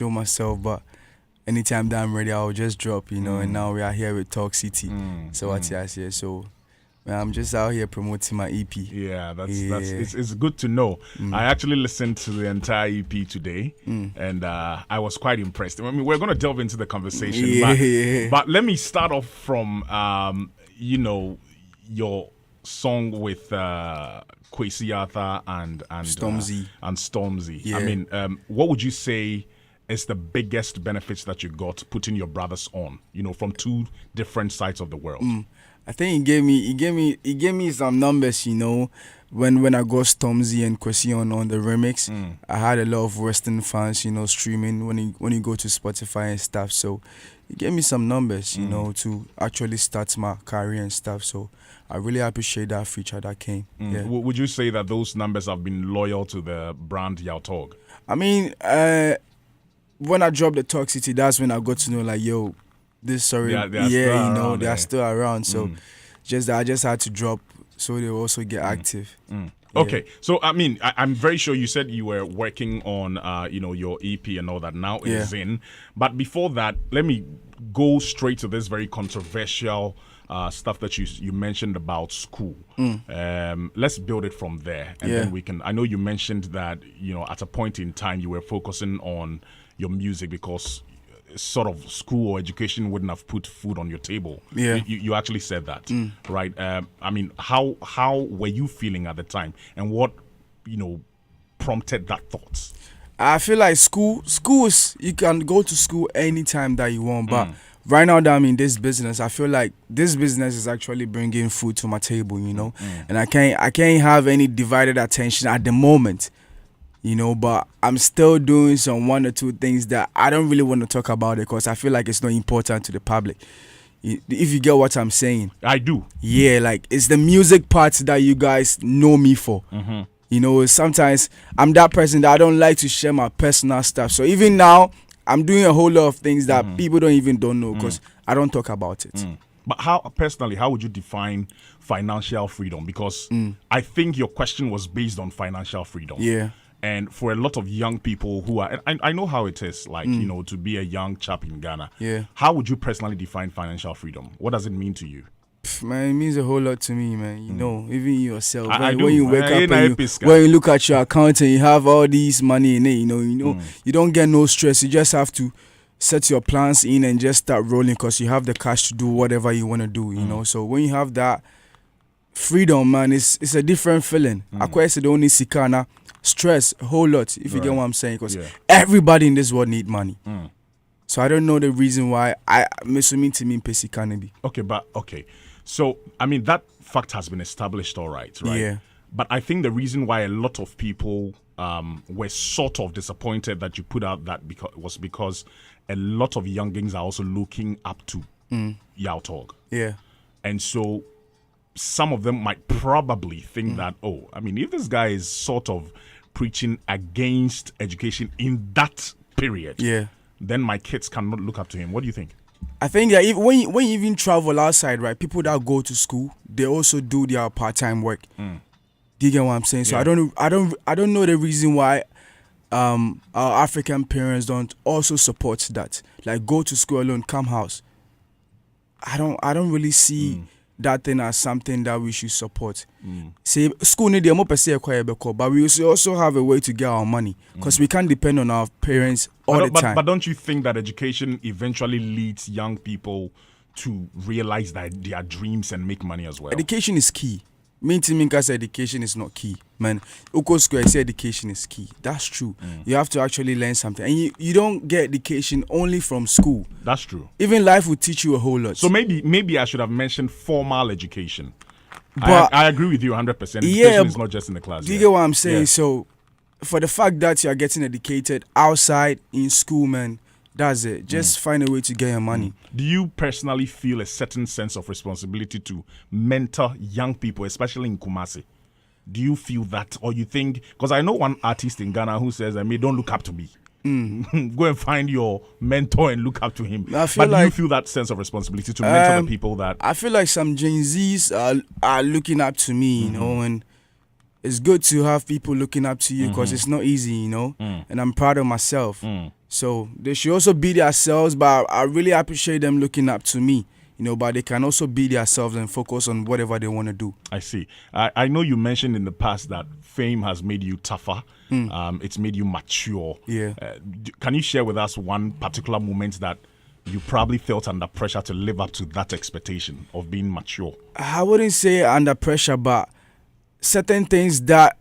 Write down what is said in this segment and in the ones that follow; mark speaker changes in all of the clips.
Speaker 1: show myself, but anytime that I'm ready, I'll just drop, and now we are here with Talk City. So what's here? So I'm just out here promoting my EP.
Speaker 2: Yeah, that's it's good to know. I actually listened to the entire EP today, and I was quite impressed. I mean, we're going to delve into the conversation, but let me start off from your song with Kwesi Arthur and
Speaker 1: Stormzy.
Speaker 2: Yeah. I mean, what would you say is the biggest benefits that you got putting your brothers on? From two different sides of the world.
Speaker 1: I think he gave me some numbers. When I got Stormzy and Kwesi on the remix, I had a lot of Western fans, streaming when you go to Spotify and stuff. So he gave me some numbers, to actually start my career and stuff. So I really appreciate that feature that came. Yeah.
Speaker 2: Would you say that those numbers have been loyal to the brand YAW TOG?
Speaker 1: I mean, when I dropped the Talk City, that's when I got to know, like, yo, this story, they are still around. So I just had to drop so they also get active.
Speaker 2: Okay, so I mean, I'm very sure you said you were working on, your EP and all that. Now it is in, but before that, let me go straight to this very controversial stuff that you mentioned about school. Let's build it from there, and then we can. I know you mentioned that at a point in time you were focusing on your music because sort of school or education wouldn't have put food on your table. You actually said that, right? I mean, how were you feeling at the time, and what prompted that thought?
Speaker 1: I feel like schools, you can go to school anytime that you want, but right now that I'm in this business, I feel like this business is actually bringing food to my table, and I can't have any divided attention at the moment. But I'm still doing some one or two things that I don't really want to talk about it because I feel like it's not important to the public. If you get what I'm saying.
Speaker 2: I do.
Speaker 1: Yeah, like it's the music part that you guys know me for. Sometimes I'm that person that I don't like to share my personal stuff. So even now, I'm doing a whole lot of things that people don't know because I don't talk about it.
Speaker 2: But how would you define financial freedom? Because I think your question was based on financial freedom.
Speaker 1: Yeah.
Speaker 2: And for a lot of young people who are, I know how it is, like, to be a young chap in Ghana.
Speaker 1: Yeah.
Speaker 2: How would you personally define financial freedom? What does it mean to you?
Speaker 1: Man, it means a whole lot to me, man. Even yourself.
Speaker 2: I do.
Speaker 1: When you wake up and when you look at your account and you have all these money in it, you don't get no stress. You just have to set your plans in and just start rolling because you have the cash to do whatever you want to do, So when you have that freedom, man, it's a different feeling. I said only Sikana. Stress a whole lot, if you get what I'm saying, because everybody in this world need money. So I don't know the reason why I mean to me Pesi Cannabis.
Speaker 2: Okay. So I mean that fact has been established, all right?
Speaker 1: Yeah.
Speaker 2: But I think the reason why a lot of people were sort of disappointed that you put out that was because a lot of youngins are also looking up to YAW TOG.
Speaker 1: Yeah.
Speaker 2: And so some of them might probably think that, if this guy is sort of preaching against education in that period, then my kids cannot look up to him. What do you think?
Speaker 1: I think that when you even travel outside, right, people that go to school, they also do their part-time work. Do you get what I'm saying? So I don't know the reason why our African parents don't also support that. Like, go to school alone, come house. I don't really see that thing as something that we should support. Say school need more per se, but we also have a way to get our money because we can't depend on our parents all the time.
Speaker 2: But don't you think that education eventually leads young people to realize that their dreams and make money as well?
Speaker 1: Education is key. Minkas education is not key, man. Uko Square say education is key. That's true. You have to actually learn something, and you don't get education only from school.
Speaker 2: That's true.
Speaker 1: Even life will teach you a whole lot.
Speaker 2: So maybe I should have mentioned formal education. But I agree with you 100%. Education is not just in the class.
Speaker 1: Do you get what I'm saying? So for the fact that you are getting educated outside in school, man, that's it. Just find a way to get your money.
Speaker 2: Do you personally feel a certain sense of responsibility to mentor young people, especially in Kumasi? Do you feel that? Or you think, because I know one artist in Ghana who says, don't look up to me. Go and find your mentor and look up to him. But do you feel that sense of responsibility to mentor the people that...
Speaker 1: I feel like some Gen Zs are looking up to me, and it's good to have people looking up to you because it's not easy, you know. And I'm proud of myself. So they should also be themselves, but I really appreciate them looking up to me, you know. But they can also be themselves and focus on whatever they want to do.
Speaker 2: I see. I know you mentioned in the past that fame has made you tougher. It's made you mature.
Speaker 1: Yeah.
Speaker 2: Can you share with us one particular moment that you probably felt under pressure to live up to that expectation of being mature?
Speaker 1: I wouldn't say under pressure, but certain things that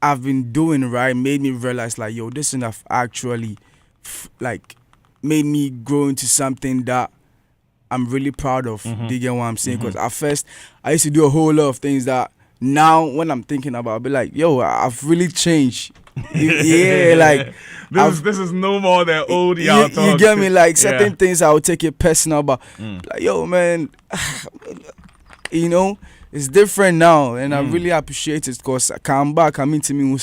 Speaker 1: I've been doing, right, made me realize, like, yo, this enough actually, like, made me grow into something that I'm really proud of. Do you get what I'm saying? Because at first, I used to do a whole lot of things that now, when I'm thinking about, I'll be like, yo, I've really changed. Yeah, like,
Speaker 2: this is no more the old YAW TOG.
Speaker 1: You get me? Like, certain things I would take it personal, but like, yo, man, you know, it's different now, and I really appreciate it because I come back, I mean, to me,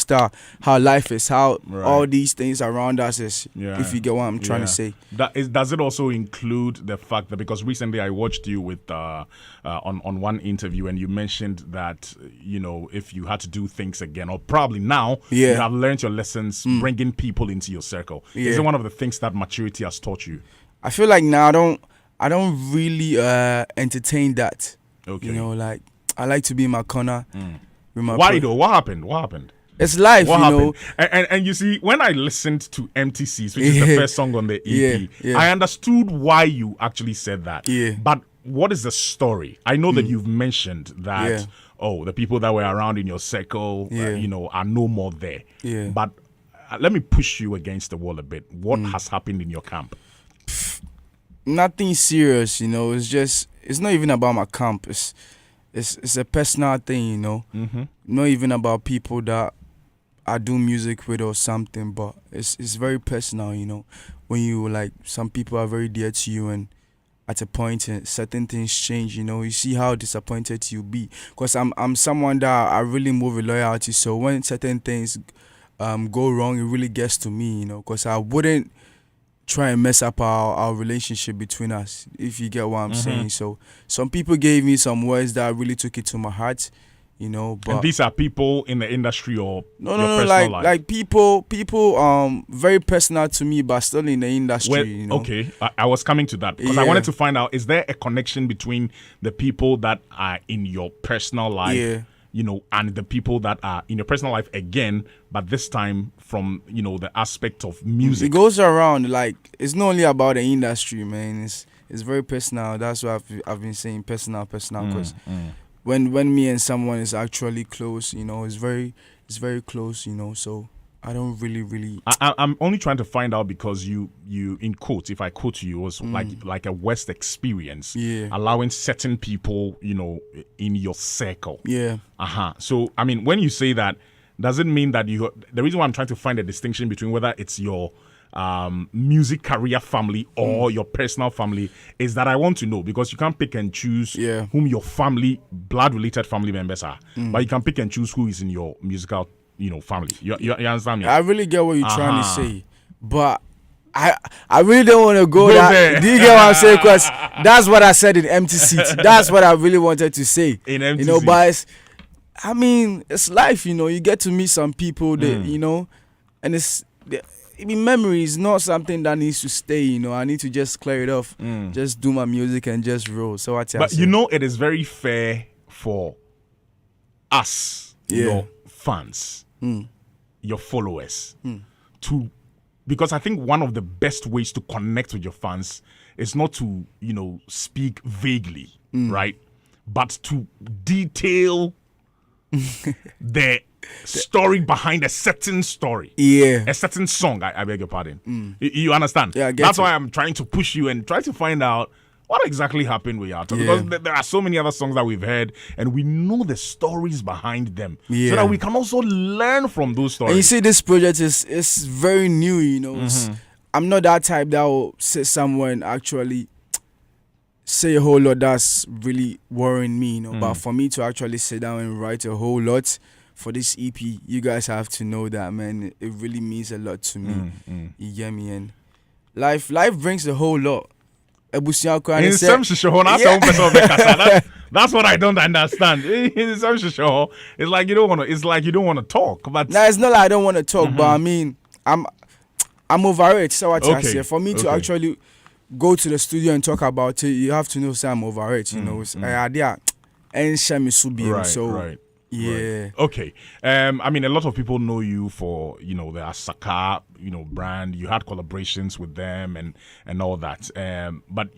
Speaker 1: how life is, how all these things around us is, if you get what I'm trying to say.
Speaker 2: Does it also include the fact that, because recently I watched you with on one interview, and you mentioned that, you know, if you had to do things again, or probably now, you have learned your lessons bringing people into your circle. Is it one of the things that maturity has taught you? I
Speaker 1: feel like now I don't really entertain that.
Speaker 2: Okay.
Speaker 1: You know, like, I like to be in my corner. With my
Speaker 2: Why though? What happened?
Speaker 1: It's life,
Speaker 2: what
Speaker 1: you know.
Speaker 2: And you see, when I listened to Empty Seas, which is the first song on the EP, I understood why you actually said that. But what is the story? I know that you've mentioned that, the people that were around in your circle, you know, are no more there. But let me push you against the wall a bit. What has happened in your camp?
Speaker 1: Nothing serious, you know. It's not even about my camp. It's a personal thing, you know. Not even about people that I do music with or something, but it's very personal, you know. When you, like, some people are very dear to you, and at a point certain things change, you know. You see how disappointed you'll be, because I'm someone that I really move with loyalty. So when certain things go wrong, it really gets to me, you know, because I wouldn't try and mess up our relationship between us, if you get what I'm saying. So some people gave me some words that I really took it to my heart, you know. But
Speaker 2: and these are people in the industry or
Speaker 1: no,
Speaker 2: personal life?
Speaker 1: Like people very personal to me, but still in the industry, you know.
Speaker 2: Okay, I was coming to that because I wanted to find out, is there a connection between the people that are in your personal life, you know, and the people that are in your personal life again, but this time from, you know, the aspect of music?
Speaker 1: It goes around, like, it's not only about the industry, man. It's very personal. That's why I've been saying personal, because when me and someone is actually close, you know, it's very close, you know. So I don't really.
Speaker 2: I'm only trying to find out because you in quotes, if I quote you, was like a West experience, allowing certain people, you know, in your circle. So I mean, when you say that, does it mean that the reason why I'm trying to find a distinction between whether it's your music career family or your personal family is that I want to know, because you can't pick and choose whom your family, blood related family members are, but you can pick and choose who is in your musical, you know, family. You understand me?
Speaker 1: I really get what you're trying to say, but I really don't want to go there. Do you get what I'm saying? Because that's what I said in Empty Seat. That's what I really wanted to say.
Speaker 2: In Empty
Speaker 1: Seat. You know,
Speaker 2: Seat.
Speaker 1: but I mean, it's life, you know. You get to meet some people that, you know, and memory is not something that needs to stay, you know. I need to just clear it off, just do my music and just roll. So what?
Speaker 2: But you know, it is very fair for us, your fans, your followers, because I think one of the best ways to connect with your fans is not to, you know, speak vaguely, right, but to detail the story behind a certain story, a certain song. I beg your pardon. You understand?
Speaker 1: Yeah, I get
Speaker 2: That's
Speaker 1: it.
Speaker 2: why I'm trying to push you and try to find out what exactly happened with YAW TOG, because there are so many other songs that we've heard and we know the stories behind them, so that we can also learn from those stories.
Speaker 1: And you see, this project is very new, you know. I'm not that type that will sit somewhere and actually say a whole lot that's really worrying me, you know. But for me to actually sit down and write a whole lot for this EP, you guys have to know that, man, it really means a lot to me. You get me? And life brings a whole lot.
Speaker 2: That's what I don't understand. It's like you don't want to. It's like you don't want to talk. But
Speaker 1: Nah, it's not like I don't want to talk, but I mean, I'm over it. So what I
Speaker 2: Okay,
Speaker 1: say, for me to
Speaker 2: okay.
Speaker 1: actually go to the studio and talk about it, you have to know say I'm over it. You know, it's idea and share me subi.
Speaker 2: right,
Speaker 1: So
Speaker 2: right.
Speaker 1: yeah.
Speaker 2: Right. Okay. I mean, a lot of people know you for the Asaka, brand. You had collaborations with them and all that. But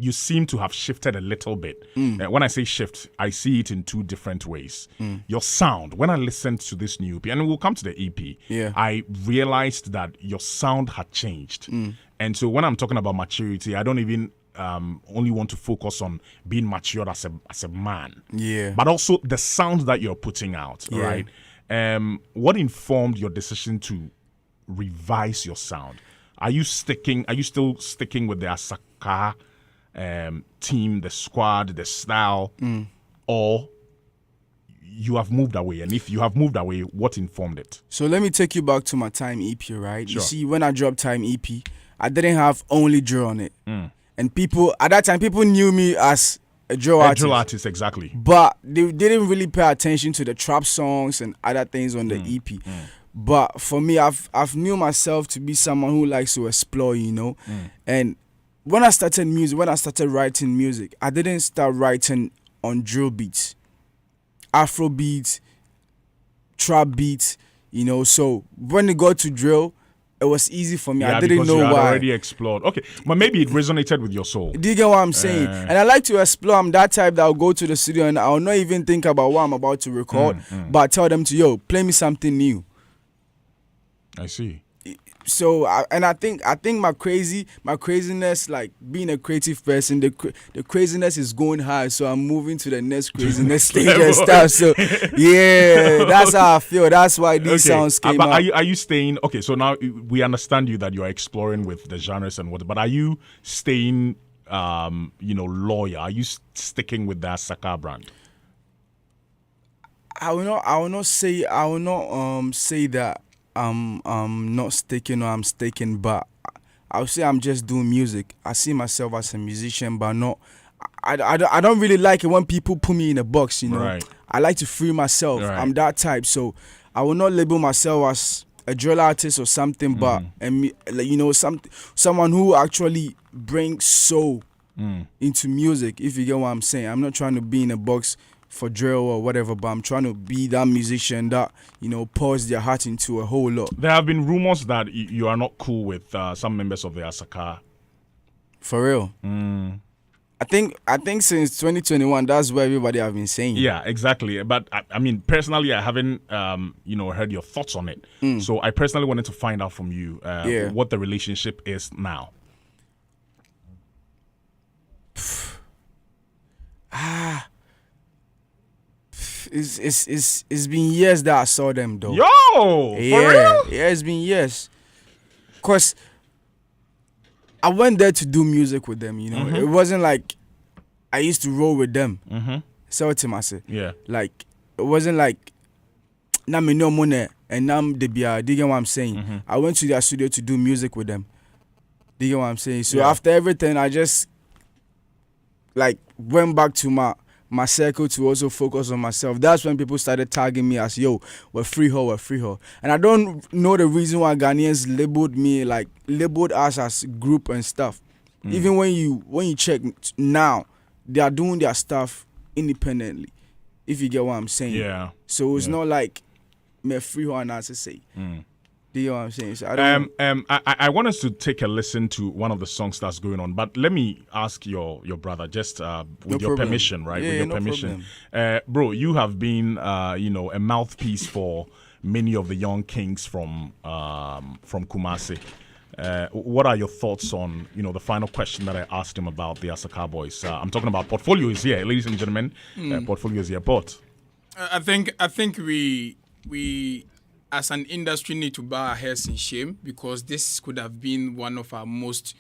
Speaker 2: you seem to have shifted a little bit. When I say shift, I see it in two different ways. Your sound. When I listened to this new EP, and we'll come to the EP,
Speaker 1: Yeah.
Speaker 2: I realized that your sound had changed. And so when I'm talking about maturity, I don't even only want to focus on being mature as a man.
Speaker 1: Yeah.
Speaker 2: But also the sound that you're putting out,
Speaker 1: Yeah.
Speaker 2: right? What informed your decision to revise your sound? Are you still sticking with the Asaka team, the squad, the style, or you have moved away? And if you have moved away, what informed it?
Speaker 1: So let me take you back to my Time EP, right?
Speaker 2: Sure.
Speaker 1: You see, when I dropped Time EP, I didn't have only drill on it. And people, at that time, people knew me as a drill artist.
Speaker 2: Drill artist, exactly.
Speaker 1: But they didn't really pay attention to the trap songs and other things on the EP. But for me, I've knew myself to be someone who likes to explore, And when I started writing music, I didn't start writing on drill beats, Afro beats, trap beats, So when it got to drill, it was easy for me.
Speaker 2: Yeah,
Speaker 1: I didn't
Speaker 2: because
Speaker 1: know
Speaker 2: you had
Speaker 1: why.
Speaker 2: already explored. Okay, but maybe it resonated with your soul.
Speaker 1: Do you get what I'm saying? And I like to explore. I'm that type that I'll go to the studio and I'll not even think about what I'm about to record, but I tell them to, play me something new.
Speaker 2: I see.
Speaker 1: So I think my craziness, like being a creative person, the craziness is going high. So I'm moving to the next craziness stage and stuff. So yeah, that's how I feel. That's why these sounds came
Speaker 2: but
Speaker 1: out.
Speaker 2: are you staying? Okay, so now we understand you that you are exploring with the genres and what. But are you staying, lawyer? Are you sticking with that Saka brand?
Speaker 1: I will not say that I'm not sticking or I'm sticking, but I'll say I'm just doing music. I see myself as a musician, but not. I don't really like it when people put me in a box.
Speaker 2: Right.
Speaker 1: I like to free myself.
Speaker 2: Right.
Speaker 1: I'm that type, so I will not label myself as a drill artist or something, but someone who actually brings soul into music. If you get what I'm saying, I'm not trying to be in a box for drill or whatever, but I'm trying to be that musician that pours their heart into a whole lot.
Speaker 2: There have been rumors that you are not cool with some members of the Asaka.
Speaker 1: For real. I think since 2021, that's what everybody have been saying.
Speaker 2: Yeah, exactly. But I mean, personally, I haven't heard your thoughts on it. So I personally wanted to find out from you what the relationship is now.
Speaker 1: It's been years that I saw them though.
Speaker 2: Yo,
Speaker 1: yeah,
Speaker 2: for real?
Speaker 1: Yeah, it's been years. Cause I went there to do music with them. It wasn't like I used to roll with them. So what I say?
Speaker 2: Yeah.
Speaker 1: Like it wasn't like na me no money and nam de bia. Do you get what I'm saying? I went to their studio to do music with them. Do you get what I'm saying? So after everything, I just like went back to my circle to also focus on myself. That's when people started tagging me as, we're free her. And I don't know the reason why Ghanaians labeled us as group and stuff. Even when you check now, they are doing their stuff independently, if you get what I'm saying.
Speaker 2: Yeah.
Speaker 1: So it's not like me free her and as I say. Do you know what I'm saying? So I
Speaker 2: want us to take a listen to one of the songs that's going on, but let me ask your brother just with your permission, right?
Speaker 1: Yeah,
Speaker 2: with your
Speaker 1: no
Speaker 2: permission, bro. You have been a mouthpiece for many of the young kings from Kumasi. What are your thoughts on the final question that I asked him about the Asaka boys? I'm talking about Portfolio is here, ladies and gentlemen. Portfolio is here, but
Speaker 3: I think we as an industry need to bow our heads in shame, because this could have been one of our most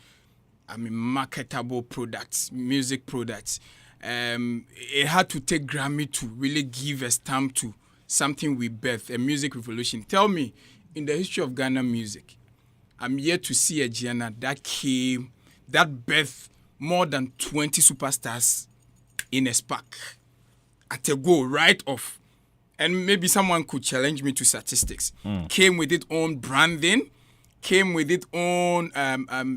Speaker 3: marketable products, music products. It had to take Grammy to really give a stamp to something we birthed, a music revolution. Tell me, in the history of Ghana music, I'm yet to see a genre that birthed more than 20 superstars in a spark at a go right off. And maybe someone could challenge me to statistics. Came with its own branding, came with its own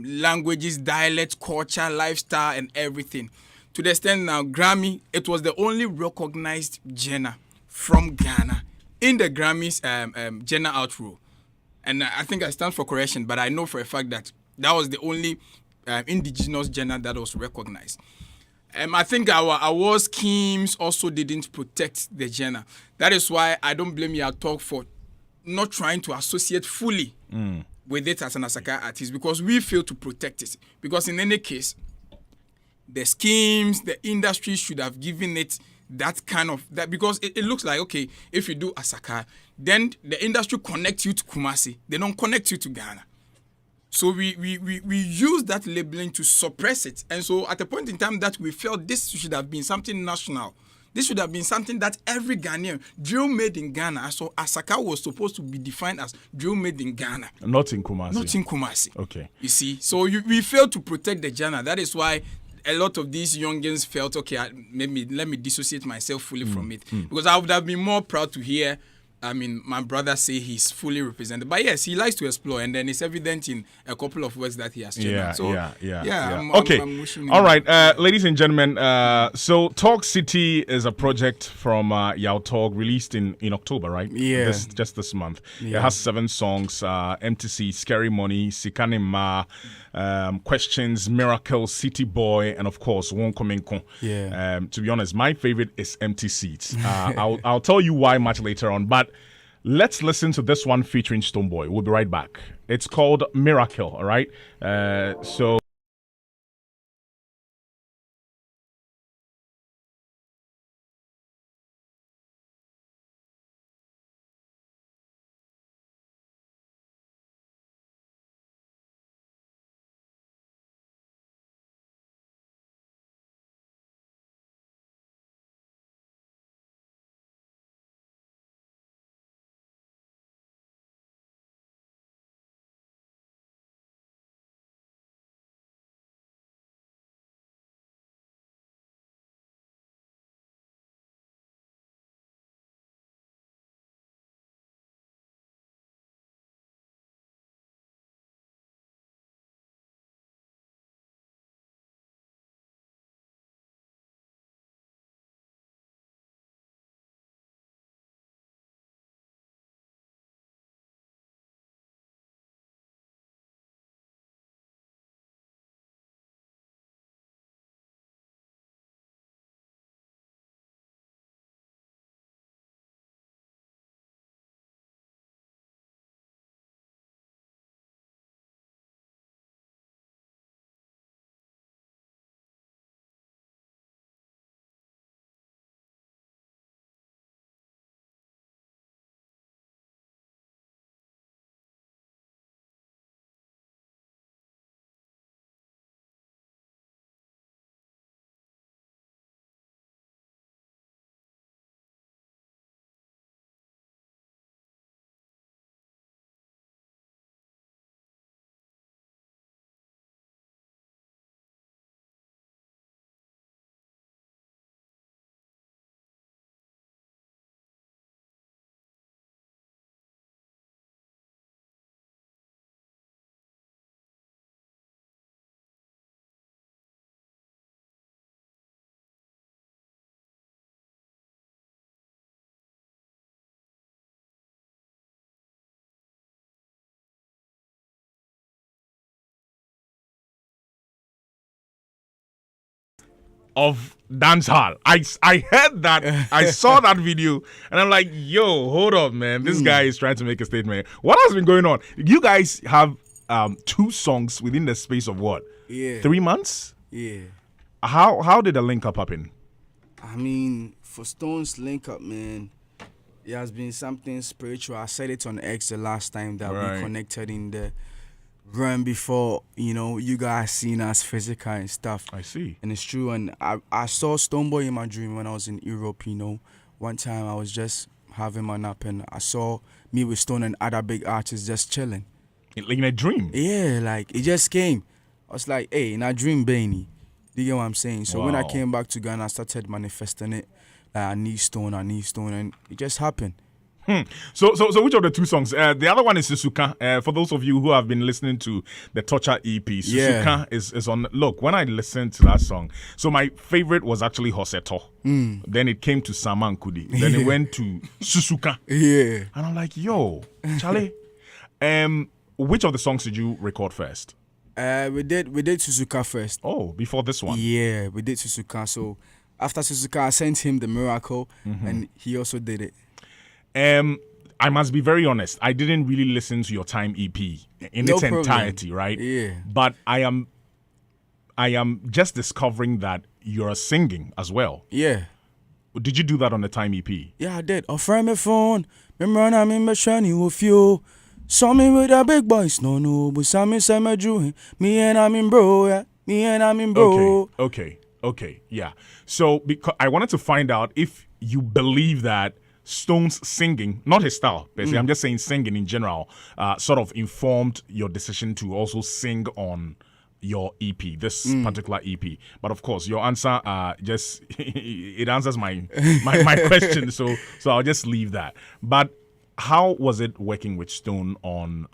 Speaker 3: languages, dialect, culture, lifestyle, and everything. To the extent now, Grammy, it was the only recognized genre from Ghana in the Grammys genre outro. And I think I stand for correction, but I know for a fact that that was the only indigenous genre that was recognized. I think our award schemes also didn't protect the genre. That is why I don't blame YAW TOG for not trying to associate fully with it as an Asaka artist, because we failed to protect it. Because in any case, the schemes, the industry should have given it that kind of that, because it looks like, okay, if you do Asaka, then the industry connects you to Kumasi. They don't connect you to Ghana. So we use that labeling to suppress it. And so at a point in time that we felt this should have been something national. This should have been something that every Ghanaian, drill made in Ghana. So Asaka was supposed to be defined as drill made in Ghana.
Speaker 2: Not in Kumasi.
Speaker 3: Not in Kumasi.
Speaker 2: Okay.
Speaker 3: You see, so we failed to protect the genre. That is why a lot of these youngins felt, okay, maybe let me dissociate myself fully from it. Because I would have been more proud to hear, my brother say he's fully represented. But yes, he likes to explore, and then it's evident in a couple of works that he has chosen.
Speaker 2: Okay. I'm wishing all right, ladies and gentlemen, so Talk City is a project from YAW TOG released in October, right?
Speaker 1: Yeah.
Speaker 2: Just this month.
Speaker 1: Yeah.
Speaker 2: It has 7 songs, MTC, Scary Money, Sikane Ma, Questions, Miracle, City Boy, and of course, Won Komenko.
Speaker 1: Yeah.
Speaker 2: To be honest, my favorite is Empty Seats. I'll tell you why much later on, but let's listen to this one featuring Stonebwoy. We'll be right back. It's called Miracle, all right? So... of dancehall. I heard that. I saw that video, and I'm like, yo, hold up, man. This guy is trying to make a statement. What has been going on? You guys have 2 songs within the space of what?
Speaker 1: Yeah.
Speaker 2: 3 months?
Speaker 1: Yeah.
Speaker 2: How did the link up happen?
Speaker 1: I mean, for Stone's link up, man, it has been something spiritual. I said it on X the last time that
Speaker 2: Right.
Speaker 1: we connected in the run before, you guys seen us physical and stuff.
Speaker 2: I see.
Speaker 1: And it's true. And I saw Stonebwoy in my dream when I was in Europe, One time I was just having my nap and I saw me with Stone and other big artists just chilling.
Speaker 2: Like in a dream?
Speaker 1: Yeah, like it just came. I was like, hey, in a dream, Benny. Do you get what I'm saying? So when I
Speaker 2: Wow.
Speaker 1: came back to Ghana, I started manifesting it. Like, I need stone, and it just happened.
Speaker 2: So which of the two songs? The other one is Susuka. For those of you who have been listening to the Torture EP, Susuka is on. Look, when I listened to that song, so my favorite was actually Hoseto. Then it came to Saman Kudi. Then it went to Susuka.
Speaker 1: Yeah.
Speaker 2: And I'm like, yo, Charlie. Which of the songs did you record first?
Speaker 1: We did Suzuka first.
Speaker 2: Oh, before this one.
Speaker 1: Yeah, we did Suzuka. So after Suzuka, I sent him the Miracle, and he also did it.
Speaker 2: I must be very honest. I didn't really listen to your Time EP in
Speaker 1: No
Speaker 2: its
Speaker 1: problem.
Speaker 2: entirety, right?
Speaker 1: Yeah.
Speaker 2: But I am just discovering that you're singing as well.
Speaker 1: Yeah.
Speaker 2: Did you do that on the Time EP?
Speaker 1: Yeah, I did. I friend my phone. Remember I'm in my shiny with you. Saw me with the big boys. No, but saw me say my Jew. Me and I'm in bro, yeah. Me and I'm in bro.
Speaker 2: Okay, yeah. So because I wanted to find out if you believe that Stone's singing, not his style, basically, I'm just saying singing in general, sort of informed your decision to also sing on your EP, this particular EP. But of course, your answer just it answers my question. So I'll just leave that. But how was it working with Stone on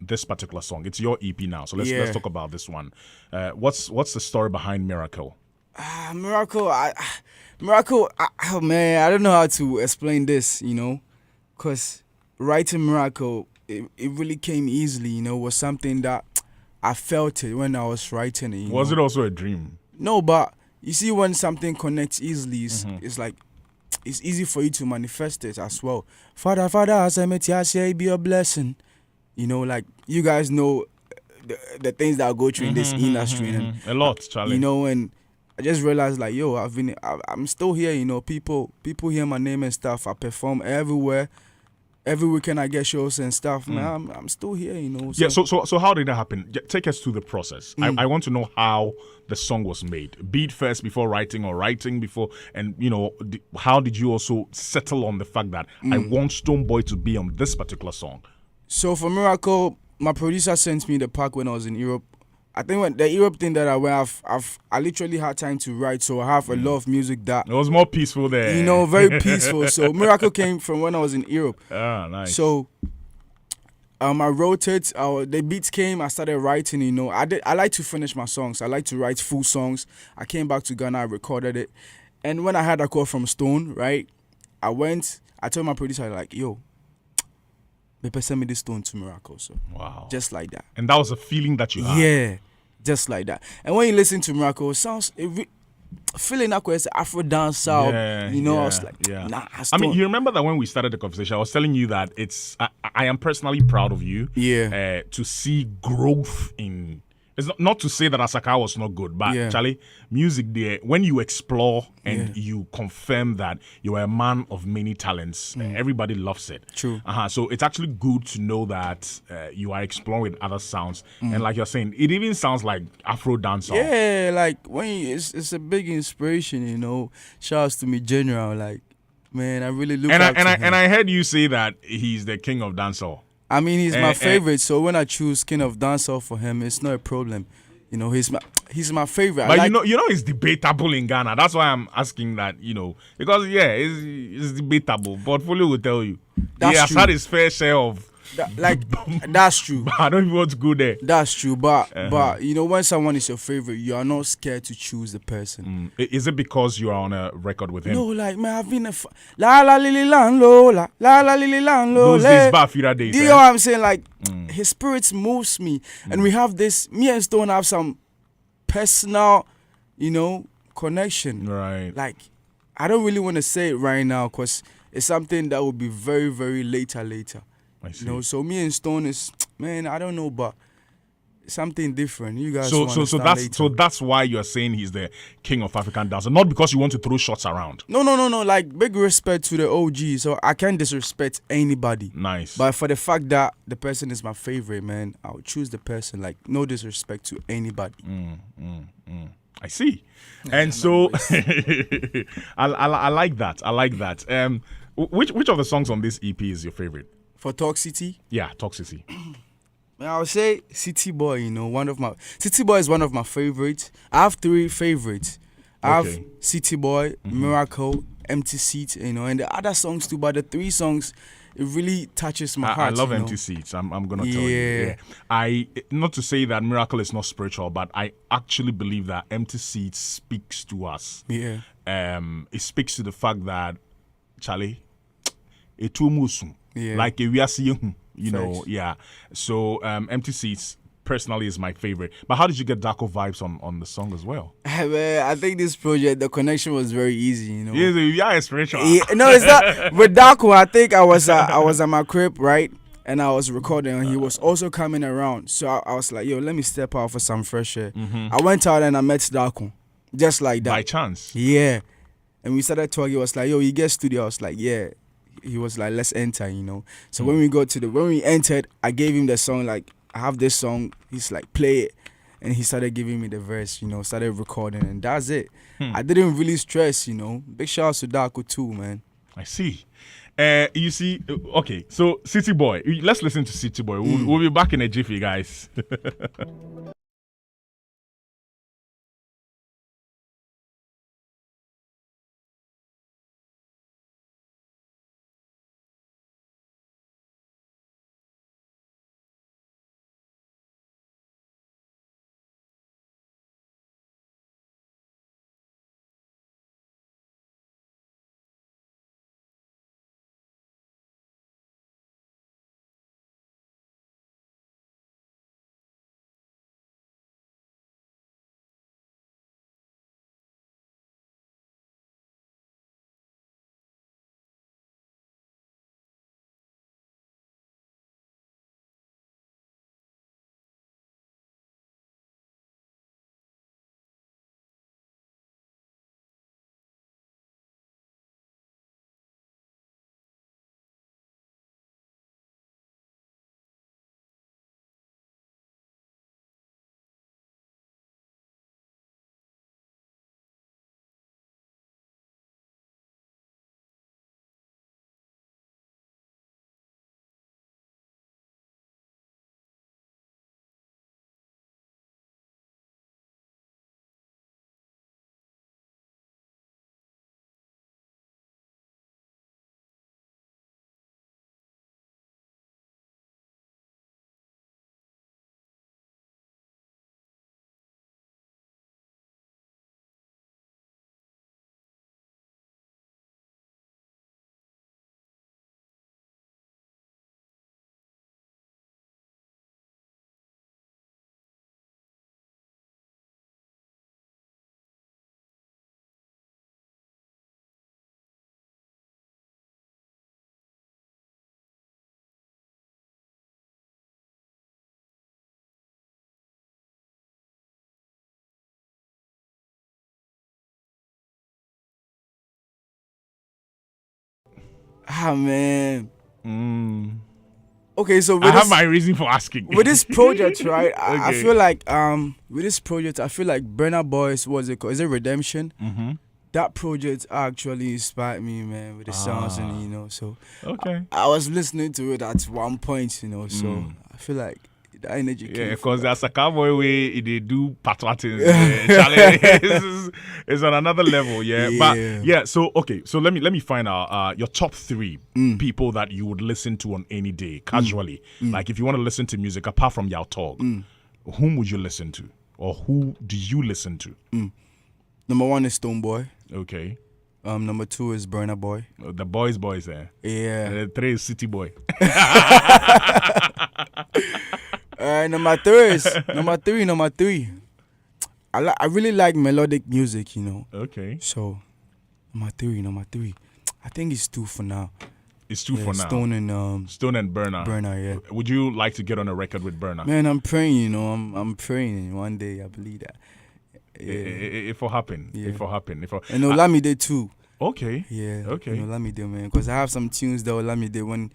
Speaker 2: this particular song? It's your EP now, so let's talk about this one. What's the story behind Miracle?
Speaker 1: Miracle, oh man, I don't know how to explain this, because writing Miracle, it really came easily, was something that I felt it when I was writing it.
Speaker 2: Was it also a dream?
Speaker 1: No, but you see, when something connects easily, it's like, it's easy for you to manifest it as well. Father, as I met you, I say, be a blessing. Like, you guys know the things that I go through in this industry. And,
Speaker 2: a lot, Charlie.
Speaker 1: And I just realized, like, yo, I'm still here, people hear my name and stuff. I perform everywhere. Every weekend I get shows and stuff. Man, I'm still here,
Speaker 2: Yeah, so how did that happen? Take us through the process. I want to know how the song was made. Beat first before writing, or writing before, and how did you also settle on the fact that I want Stone Boy to be on this particular song?
Speaker 1: So for Miracle, my producer sent me the pack when I was in Europe. I think when the Europe thing that I went, I literally had time to write, so I have a lot of music that
Speaker 2: it was more peaceful there.
Speaker 1: Very peaceful. So Miracle came from when I was in Europe.
Speaker 2: Ah, nice.
Speaker 1: So I wrote it. The beats came. I started writing. I like to finish my songs. I like to write full songs. I came back to Ghana. I recorded it, and when I had a call from Stone, right, I told my producer, like, yo, Bepe, send me this Stone to Miracle. So
Speaker 2: wow,
Speaker 1: just like that.
Speaker 2: And that was a feeling that you had.
Speaker 1: Yeah, just like that. And when you listen to Miracle, it sounds feeling that it's Afro dance out. I was like, nah.
Speaker 2: I mean, you remember that when we started the conversation, I was telling you that I am personally proud of you.
Speaker 1: Yeah.
Speaker 2: To see growth in. It's not to say that Asaka was not good, but Charlie, music there, when you explore and you confirm that you are a man of many talents, everybody loves it.
Speaker 1: True.
Speaker 2: So it's actually good to know that you are exploring with other sounds. And like you're saying, it even sounds like Afro dancehall.
Speaker 1: Yeah, like it's a big inspiration, Shouts to me, General. Like, man, I really look up to him.
Speaker 2: And I heard you say that he's the king of dancehall.
Speaker 1: I mean, he's my favorite, so when I choose King of Dancehall for him, it's not a problem. He's my favorite.
Speaker 2: But it's debatable in Ghana. That's why I'm asking that, because it's debatable. Portfolio will tell you. He has had his fair share of.
Speaker 1: That's true.
Speaker 2: I don't even want to go there.
Speaker 1: That's true, but when someone is your favorite, you are not scared to choose the person.
Speaker 2: Is it because you are on a record with him?
Speaker 1: No, like, man, I've been la la lili lan lo la la la lili lan lo.
Speaker 2: Those days, Bafira days.
Speaker 1: Do you know what I'm saying? Like, his spirit moves me, and we have this. Me and Stone have some personal, connection.
Speaker 2: Right.
Speaker 1: Like, I don't really want to say it right now because it's something that will be very, very later.
Speaker 2: I see.
Speaker 1: So me and Stone is, man, I don't know, but something different. You guys
Speaker 2: so that's why you're saying he's the king of African dance, not because you want to throw shots around.
Speaker 1: No. Like, big respect to the OG, so I can't disrespect anybody.
Speaker 2: Nice.
Speaker 1: But for the fact that the person is my favorite, man, I would choose the person. Like, no disrespect to anybody.
Speaker 2: I see. And so I like that. I like that. Which of the songs on this EP is your favorite?
Speaker 1: For Talk City?
Speaker 2: Yeah, Toxicity.
Speaker 1: I would say City Boy, you know, City Boy is one of my favorites. I have 3 favorites. I have
Speaker 2: Okay.
Speaker 1: City Boy, Miracle, Empty Seat, you know, and the other songs too, but the 3 songs, it really touches my
Speaker 2: I
Speaker 1: heart.
Speaker 2: love
Speaker 1: you know?
Speaker 2: Empty Seats. I'm gonna tell you.
Speaker 1: Yeah.
Speaker 2: Yeah. I not to say that Miracle is not spiritual, but I actually believe that Empty Seats speaks to us.
Speaker 1: Yeah.
Speaker 2: It speaks to the fact that Charlie, etumusum,
Speaker 1: Yeah.
Speaker 2: like we are seeing, you know,
Speaker 1: Facts.
Speaker 2: yeah. So Empty Seats personally is my favorite. But how did you get Darko vibes on the song as well?
Speaker 1: Well, I think this project, the connection was very easy, you know.
Speaker 2: Yeah, it's spiritual.
Speaker 1: Yeah, no, it's not. With Daku, I think I was at my crib, right? And I was recording, and he was also coming around. So I was like, yo, let me step out for some fresh air. I went out and I met Daku, just like that.
Speaker 2: By chance.
Speaker 1: Yeah. And we started talking. He was like, yo, you get studio? I was like, yeah. He was like, let's enter, you know. So when we entered, I gave him the song, like, I have this song. He's like, play it. And he started giving me the verse, you know, started recording, and that's it. I didn't really stress, you know. Big shout out to Daku too, man.
Speaker 2: I see. You see, okay, so City Boy. Let's listen to City Boy. We'll be back in a jiffy, guys.
Speaker 1: Ah, man. Okay, so
Speaker 2: I have my reason for asking.
Speaker 1: with this project, right? I
Speaker 2: Okay.
Speaker 1: feel like with this project, I feel like Burna Boy's, what's it called? Is it Redemption? That project actually inspired me, man, with the sounds, and you know, so
Speaker 2: Okay.
Speaker 1: I was listening to it at one point, you know, so I feel like the energy came
Speaker 2: Yeah,
Speaker 1: from
Speaker 2: because as a cowboy way, they do patois things. It's on another level, yeah.
Speaker 1: Yeah.
Speaker 2: But yeah, so okay, so let me find out your top 3 people that you would listen to on any day, casually. Like if you want to listen to music apart from YAW TOG, whom would you listen to, or who do you listen to?
Speaker 1: Number 1 is Stone Boy.
Speaker 2: Okay,
Speaker 1: Number 2 is Burna Boy.
Speaker 2: the boys, there.
Speaker 1: Yeah.
Speaker 2: And 3 is City Boy.
Speaker 1: Number 3. I really like melodic music, you know.
Speaker 2: Okay,
Speaker 1: So number three. I think it's 2 for now.
Speaker 2: it's 2 for now.
Speaker 1: Stone and
Speaker 2: Stone and Burna.
Speaker 1: Burna, yeah.
Speaker 2: Would you like to get on a record with Burna?
Speaker 1: Man, I'm praying, you know. I'm praying one day. I believe that. Yeah.
Speaker 2: If it happen,
Speaker 1: Yeah.
Speaker 2: if it happen, if it,
Speaker 1: And Olamide too.
Speaker 2: okay,
Speaker 1: Yeah.
Speaker 2: Okay.
Speaker 1: You know, Olamide, man. Because I have some tunes that Olamide, when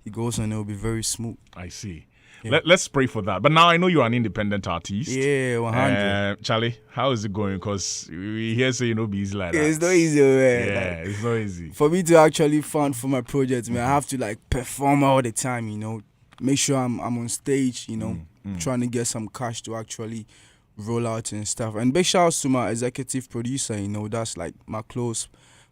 Speaker 1: he goes on, it will be very smooth.
Speaker 2: I see.
Speaker 1: Yeah.
Speaker 2: Let's pray for that. But now I know you're an independent artist.
Speaker 1: Yeah, 100.
Speaker 2: Charlie, how is it going? Because we hear say you know be easy like that.
Speaker 1: It's not easy, man.
Speaker 2: Yeah,
Speaker 1: Like,
Speaker 2: it's not easy.
Speaker 1: for me to actually fund for my project, man, I have to like perform all the time, you know. make sure I'm on stage, trying to get some cash to actually roll out and stuff. And big shout outs to my executive producer, that's like my close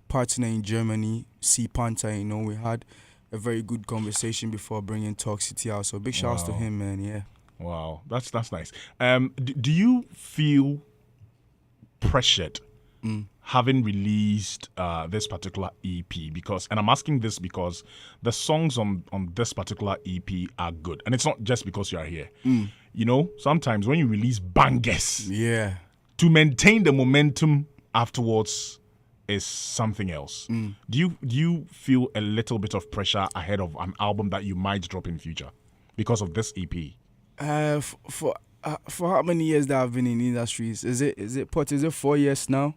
Speaker 1: partner in Germany, C Panther, we had a very good conversation before bringing Talk City out. So big shout outs to him, man, yeah.
Speaker 2: Wow, that's nice. Do you feel pressured having released this particular EP? And I'm asking this because the songs on this particular EP are good, and it's not just because you are here. Sometimes when you release bangers, to maintain the momentum afterwards is something else. Do you feel a little bit of pressure ahead of an album that you might drop in future because of this EP?
Speaker 1: For how many years that I've been in the industries? Is it 4 years now?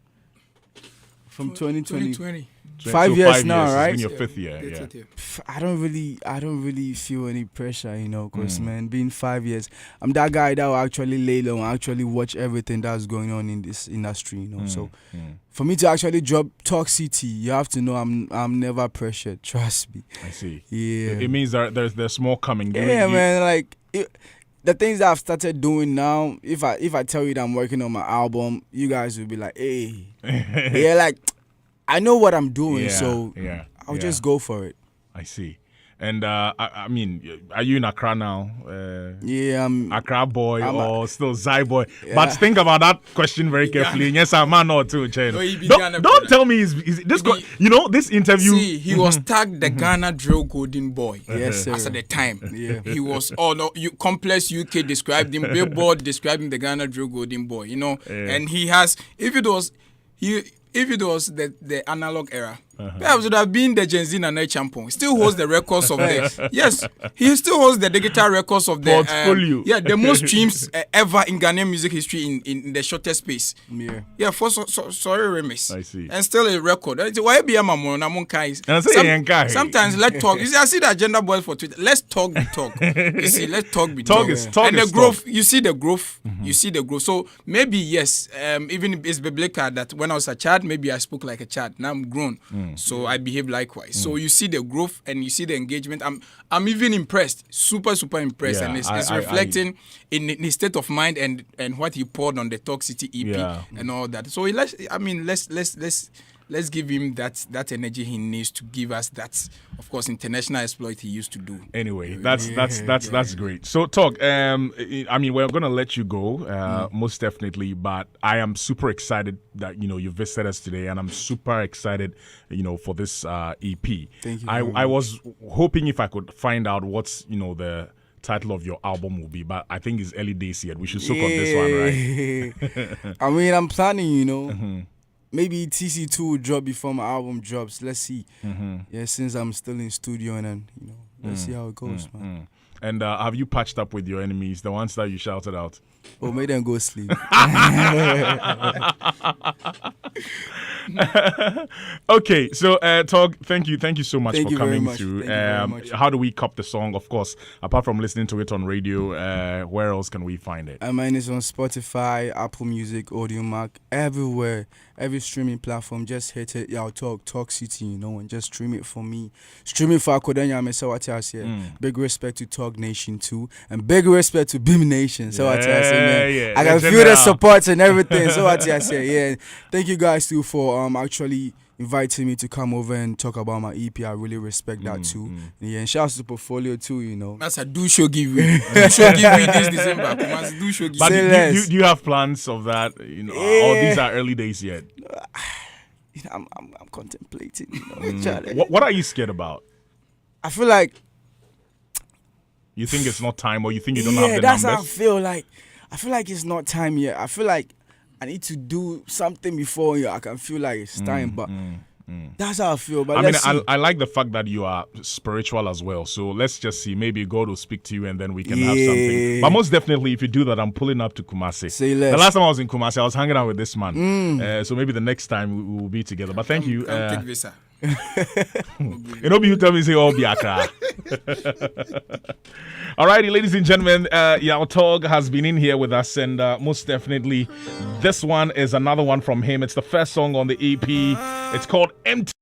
Speaker 1: From 2020. 5 years now, right?
Speaker 2: It's in your fifth year. Yeah.
Speaker 1: I don't really feel any pressure, because man, being 5 years, I'm that guy that will actually lay low and actually watch everything that's going on in this industry, So for me to actually drop Talk City, you have to know I'm never pressured. Trust me.
Speaker 2: I see.
Speaker 1: Yeah.
Speaker 2: It means there's more coming.
Speaker 1: Man. Like the things that I've started doing now, if I tell you that I'm working on my album, you guys will be like, hey, yeah, like I know what I'm doing, so I'll just go for it.
Speaker 2: I see. And I mean, are you in Accra now?
Speaker 1: I'm
Speaker 2: Accra boy or still Zai boy? Yeah. But think about that question very carefully. Yes, I'm man or two. Don't tell me this interview.
Speaker 3: See, he was tagged the Ghana Drill Golden Boy.
Speaker 1: Yes, sir.
Speaker 3: As at the time, he was. Complex UK described him. Billboard described him the Ghana Drill Golden Boy. And he has. If it was the analog era, perhaps it would have been the Gen Z and Champon. Still holds the records of the. Yes, he still holds the digital records of the
Speaker 2: portfolio.
Speaker 3: The most streams ever in Ghanaian music history in the shortest space.
Speaker 1: Yeah.
Speaker 3: For sorry remix.
Speaker 2: I see.
Speaker 3: And still a record. Why be a mamon? Sometimes let's talk. You see, I see the agenda boys for Twitter. Let's talk. You see, let's talk.
Speaker 2: Talk is talk.
Speaker 3: And
Speaker 2: the
Speaker 3: growth. You see the growth. You see the growth. So maybe yes. Even if it's biblical that when I was a child, maybe I spoke like a child. Now I'm grown. So I behave likewise. So you see the growth and you see the engagement. I'm even impressed, super impressed, and it's reflecting in his state of mind and what he poured on the Talk City EP and all that. So let's give him that energy he needs to give us that, of course, international exploit he used to do.
Speaker 2: Anyway, that's great. So Talk, I mean, we're gonna let you go, most definitely, but I am super excited that you visited us today, and I'm super excited, for this EP.
Speaker 1: Thank you.
Speaker 2: I was hoping if I could find out what's the title of your album will be, but I think it's early days yet. We should soak on this one, right?
Speaker 1: I mean, I'm planning, maybe TC2 will drop before my album drops. Let's see. Yeah, since I'm still in studio and let's see how it goes, man.
Speaker 2: And have you patched up with your enemies, the ones that you shouted out?
Speaker 1: Oh, made them go sleep.
Speaker 2: Okay, so Tog, thank you so much for coming through. How do we cop the song? Of course, apart from listening to it on radio, where else can we find it?
Speaker 1: Mine is on Spotify, Apple Music, Audiomack, everywhere, every streaming platform. Just hit it, YAW TOG, Talk City, and just stream it for me. Stream it for Akodanya Mesawatias here. Big respect to Talk Nation too, and big respect to Beam Nation. So I can feel the support and everything. So I say, thank you guys too for actually inviting me to come over and talk about my EP. I really respect that too. And shout out to Portfolio too,
Speaker 3: That's a do show giveaway. Do show giveaway this December. Do show giveaway.
Speaker 2: But do you have plans of that? Or these are early days yet?
Speaker 1: I'm contemplating.
Speaker 2: What are you scared about?
Speaker 1: I feel like
Speaker 2: you think it's not time, or you think you don't have the numbers?
Speaker 1: Yeah, that's how I feel. Like I feel like it's not time yet. I feel like I need to do something before I can feel like it's time, but that's how I feel. But
Speaker 2: I like the fact that you are spiritual as well. So let's just see. Maybe God will speak to you, and then we can have something. But most definitely, if you do that, I'm pulling up to Kumasi.
Speaker 1: Say less.
Speaker 2: The last time I was in Kumasi, I was hanging out with this man. So maybe the next time we will be together. But thank you.
Speaker 3: Take visa.
Speaker 2: You tell me say all be Accra. Alrighty, ladies and gentlemen, YAW TOG has been in here with us, and most definitely this one is another one from him. It's the first song on the EP. It's called Empty.